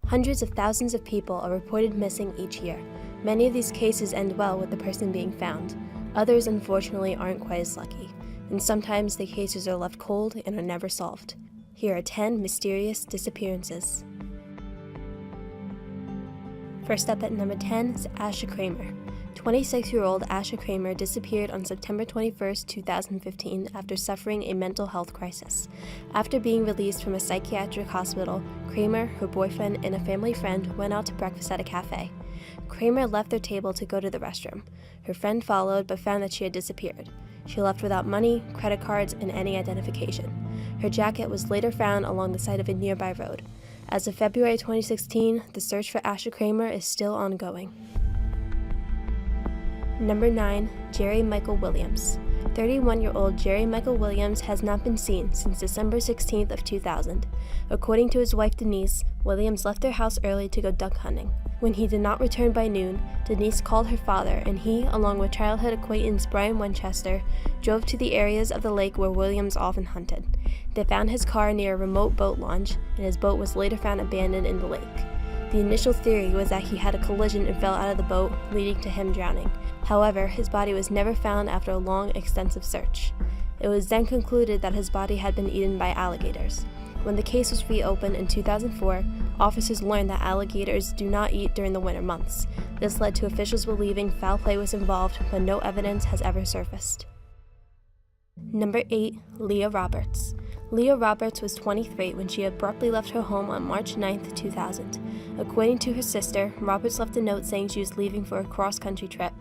Hundreds of thousands of people are reported missing each year. Many of these cases end well with the person being found. Others, unfortunately, aren't quite as lucky, and sometimes the cases are left cold and are never solved. Here are 10 mysterious disappearances. First up at number 10 is Asha Kramer. 26-year-old Asha Kramer disappeared on September 21, 2015 after suffering a mental health crisis. After being released from a psychiatric hospital, Kramer, her boyfriend, and a family friend went out to breakfast at a cafe. Kramer left their table to go to the restroom. Her friend followed but found that she had disappeared. She left without money, credit cards, and any identification. Her jacket was later found along the side of a nearby road. As of February 2016, the search for Asha Kramer is still ongoing. Number 9. Jerry Michael Williams. 31-year-old Jerry Michael Williams has not been seen since December 16th of 2000. According to his wife Denise, Williams left their house early to go duck hunting. When he did not return by noon, Denise called her father, and he, along with childhood acquaintance Brian Winchester, drove to the areas of the lake where Williams often hunted. They found his car near a remote boat launch, and his boat was later found abandoned in the lake. The initial theory was that he had a collision and fell out of the boat, leading to him drowning. However, his body was never found after a long, extensive search. It was then concluded that his body had been eaten by alligators. When the case was reopened in 2004, officers learned that alligators do not eat during the winter months. This led to officials believing foul play was involved, but no evidence has ever surfaced. Number 8. Leah Roberts. Leah Roberts was 23 when she abruptly left her home on March 9, 2000. According to her sister, Roberts left a note saying she was leaving for a cross-country trip.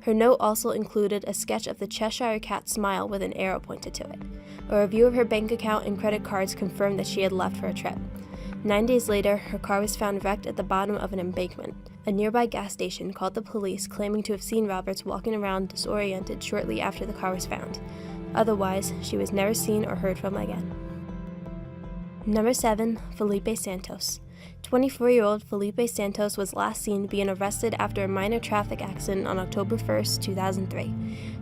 Her note also included a sketch of the Cheshire Cat smile with an arrow pointed to it. A review of her bank account and credit cards confirmed that she had left for a trip. 9 days later, her car was found wrecked at the bottom of an embankment. A nearby gas station called the police, claiming to have seen Roberts walking around disoriented shortly after the car was found. Otherwise, she was never seen or heard from again. Number 7. Felipe Santos. 24-year-old Felipe Santos was last seen being arrested after a minor traffic accident on October 1, 2003.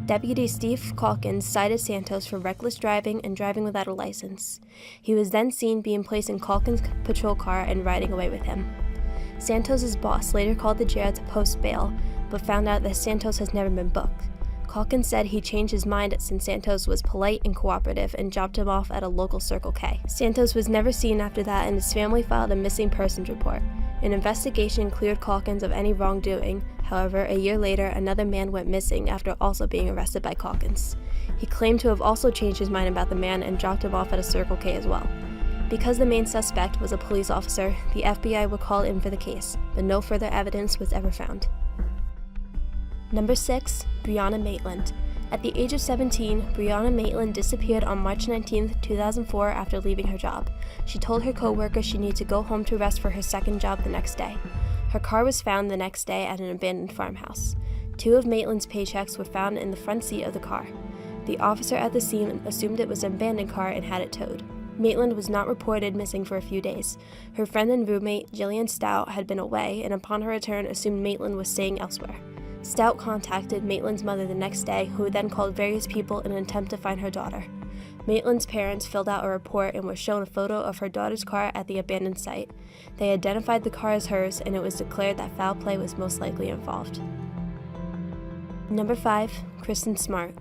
Deputy Steve Calkins cited Santos for reckless driving and driving without a license. He was then seen being placed in Calkins' patrol car and riding away with him. Santos' boss later called the jail to post bail, but found out that Santos has never been booked. Calkins said he changed his mind since Santos was polite and cooperative and dropped him off at a local Circle K. Santos was never seen after that, and his family filed a missing persons report. An investigation cleared Calkins of any wrongdoing. However, a year later, another man went missing after also being arrested by Calkins. He claimed to have also changed his mind about the man and dropped him off at a Circle K as well. Because the main suspect was a police officer, the FBI were called in for the case, but no further evidence was ever found. Number 6. Brianna Maitland. At the age of 17, Brianna Maitland disappeared on March 19, 2004 after leaving her job. She told her co-worker she needed to go home to rest for her second job the next day. Her car was found the next day at an abandoned farmhouse. 2 of Maitland's paychecks were found in the front seat of the car. The officer at the scene assumed it was an abandoned car and had it towed. Maitland was not reported missing for a few days. Her friend and roommate, Jillian Stout, had been away, and upon her return assumed Maitland was staying elsewhere. Stout contacted Maitland's mother the next day, who then called various people in an attempt to find her daughter. Maitland's parents filled out a report and were shown a photo of her daughter's car at the abandoned site. They identified the car as hers, and it was declared that foul play was most likely involved. Number 5. Kristen Smart.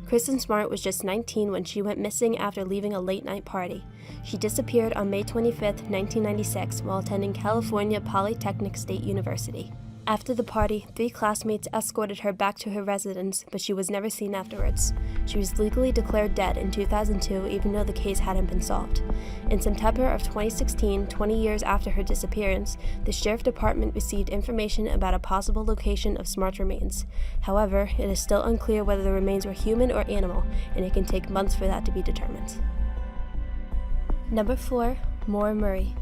Kristen Smart was just 19 when she went missing after leaving a late-night party. She disappeared on May 25, 1996, while attending California Polytechnic State University. After the party, 3 classmates escorted her back to her residence, but she was never seen afterwards. She was legally declared dead in 2002, even though the case hadn't been solved. In September of 2016, 20 years after her disappearance, the Sheriff Department received information about a possible location of Smart's remains. However, it is still unclear whether the remains were human or animal, and it can take months for that to be determined. Number 4. Maura Murray.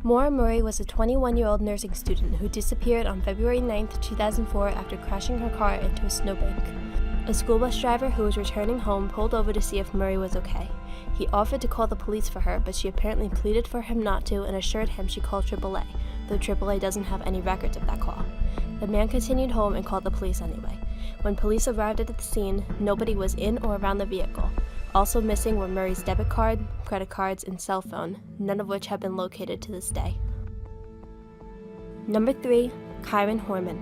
Maura Murray was a 21-year-old nursing student who disappeared on February 9, 2004 after crashing her car into a snowbank. A school bus driver who was returning home pulled over to see if Murray was okay. He offered to call the police for her, but she apparently pleaded for him not to and assured him she called AAA, though AAA doesn't have any records of that call. The man continued home and called the police anyway. When police arrived at the scene, nobody was in or around the vehicle. Also missing were Murray's debit card, credit cards, and cell phone, none of which have been located to this day. Number 3. Kyron Horman.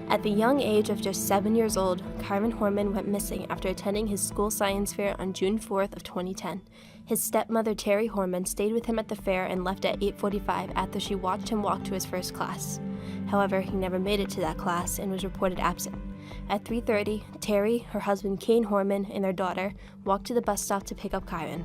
At the young age of just 7 years old, Kyron Horman went missing after attending his school science fair on June 4th of 2010. His stepmother Terry Horman stayed with him at the fair and left at 8:45 after she watched him walk to his first class. However, he never made it to that class and was reported absent. At 3:30, Terry, her husband Kane Horman, and their daughter walked to the bus stop to pick up Kyron.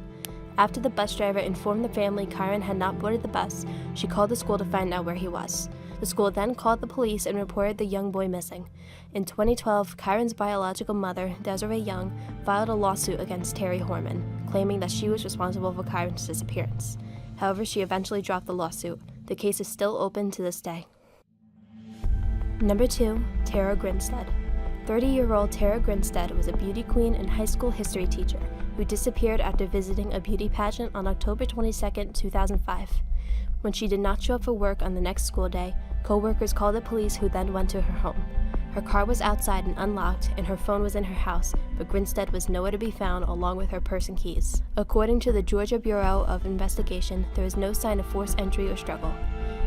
After the bus driver informed the family Kyron had not boarded the bus, she called the school to find out where he was. The school then called the police and reported the young boy missing. In 2012, Kyron's biological mother, Desiree Young, filed a lawsuit against Terry Horman, claiming that she was responsible for Kyron's disappearance. However, she eventually dropped the lawsuit. The case is still open to this day. Number 2. Tara Grinstead. 30-year-old Tara Grinstead was a beauty queen and high school history teacher who disappeared after visiting a beauty pageant on October 22, 2005. When she did not show up for work on the next school day, co-workers called the police, who then went to her home. Her car was outside and unlocked, and her phone was in her house, but Grinstead was nowhere to be found along with her purse and keys. According to the Georgia Bureau of Investigation, there was no sign of forced entry or struggle.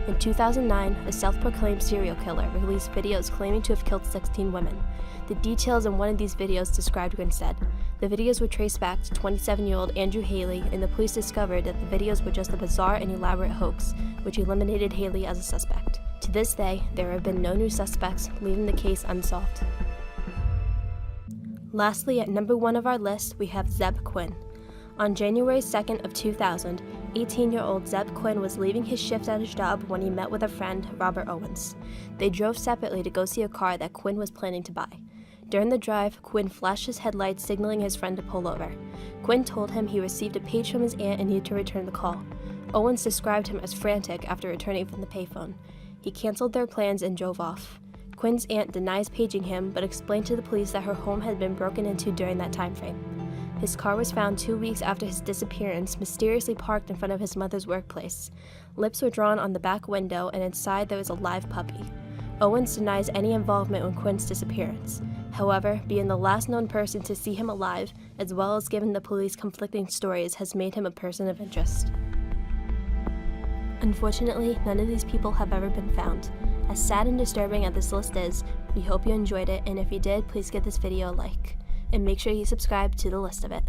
In 2009, a self-proclaimed serial killer released videos claiming to have killed 16 women. The details in one of these videos described Grinstead. The videos were traced back to 27-year-old Andrew Haley, and the police discovered that the videos were just a bizarre and elaborate hoax, which eliminated Haley as a suspect. To this day, there have been no new suspects, leaving the case unsolved. Lastly, at number 1 of our list, we have Zeb Quinn. On January 2nd of 2000, 18-year-old Zeb Quinn was leaving his shift at his job when he met with a friend, Robert Owens. They drove separately to go see a car that Quinn was planning to buy. During the drive, Quinn flashed his headlights, signaling his friend to pull over. Quinn told him he received a page from his aunt and needed to return the call. Owens described him as frantic after returning from the payphone. He canceled their plans and drove off. Quinn's aunt denies paging him, but explained to the police that her home had been broken into during that time frame. His car was found 2 weeks after his disappearance, mysteriously parked in front of his mother's workplace. Lips were drawn on the back window, and inside there was a live puppy. Owens denies any involvement in Quinn's disappearance. However, being the last known person to see him alive, as well as giving the police conflicting stories, has made him a person of interest. Unfortunately, none of these people have ever been found. As sad and disturbing as this list is, we hope you enjoyed it, and if you did, please give this video a like. And make sure you subscribe to the list of it.